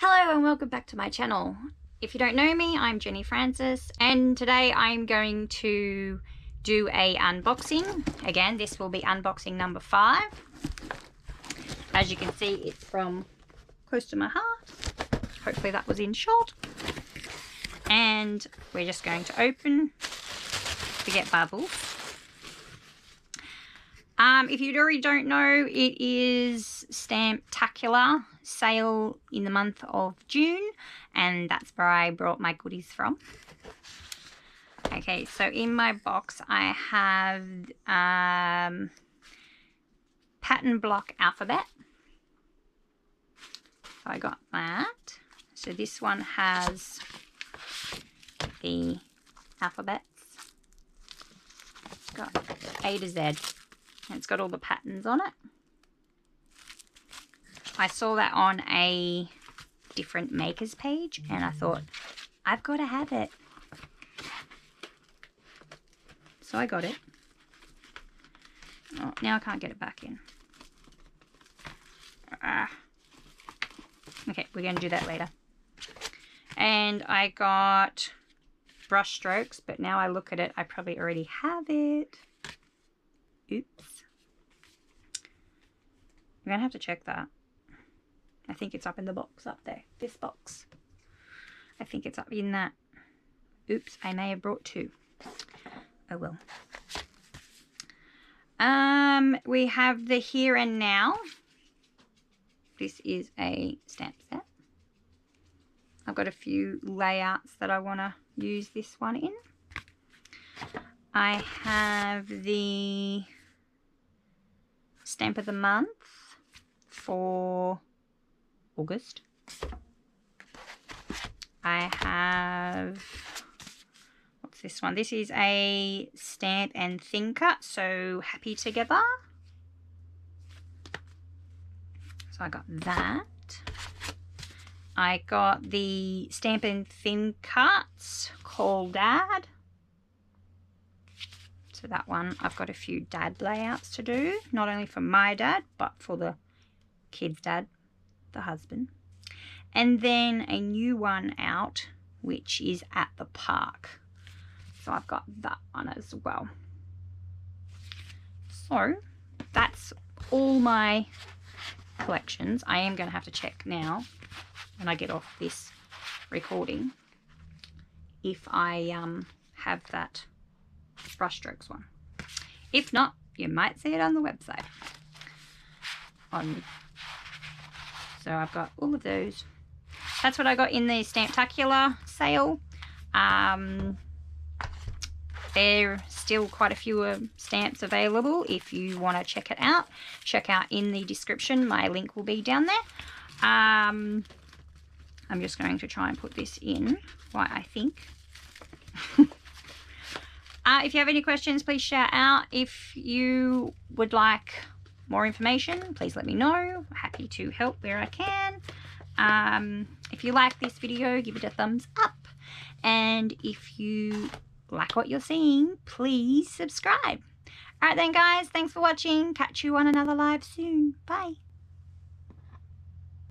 Hello and welcome back to my channel. If you don't know me, I'm Jenny Francis, and today I'm going to do a unboxing. Again, this will be unboxing number 5. As you can see, it's from close to my heart. Hopefully that was in shot. And we're just going to open to get bubbles. If you already don't know, it is Stamptacular Sale in the month of June, and that's where I brought my goodies from. Okay, so in my box I have pattern block alphabet. So I got that. So this one has the alphabets. It's got A to Z. And it's got all the patterns on it. I saw that on a different makers page and I thought, I've got to have it. So I got it. Oh, now I can't get it back in. Okay, we're going to do that later. And I got brush strokes, but now I look at it, I probably already have it. Oops. I'm going to have to check that. I think it's up in the box up there. This box. I think it's up in that. Oops, I may have brought 2. Oh well. We have the Here and Now. This is a stamp set. I've got a few layouts that I want to use this one in. I have the stamp of the month for August. I have, what's this one? This is a Stamp and Thinker, so Happy Together. So I got that. I got the Stamp and Thinkers Call Dad. So that one, I've got a few dad layouts to do, not only for my dad, but for the kid's dad, the husband. And then a new one out, which is At the Park. So I've got that one as well. So that's all my collections. I am going to have to check now when I get off this recording if I have that brushstrokes one. If not, you might see it on the website. So I've got all of those. That's what I got in the Stamptacular sale. There are still quite a few stamps available if you want to check it out. Check out in the description. My link will be down there. I'm just going to try and put this in, why I think. If you have any questions, please shout out. If you would like more information, please let me know. Happy to help where I can. If you like this video, give it a thumbs up. And if you like what you're seeing, please subscribe. Alright then guys, thanks for watching. Catch you on another live soon. Bye.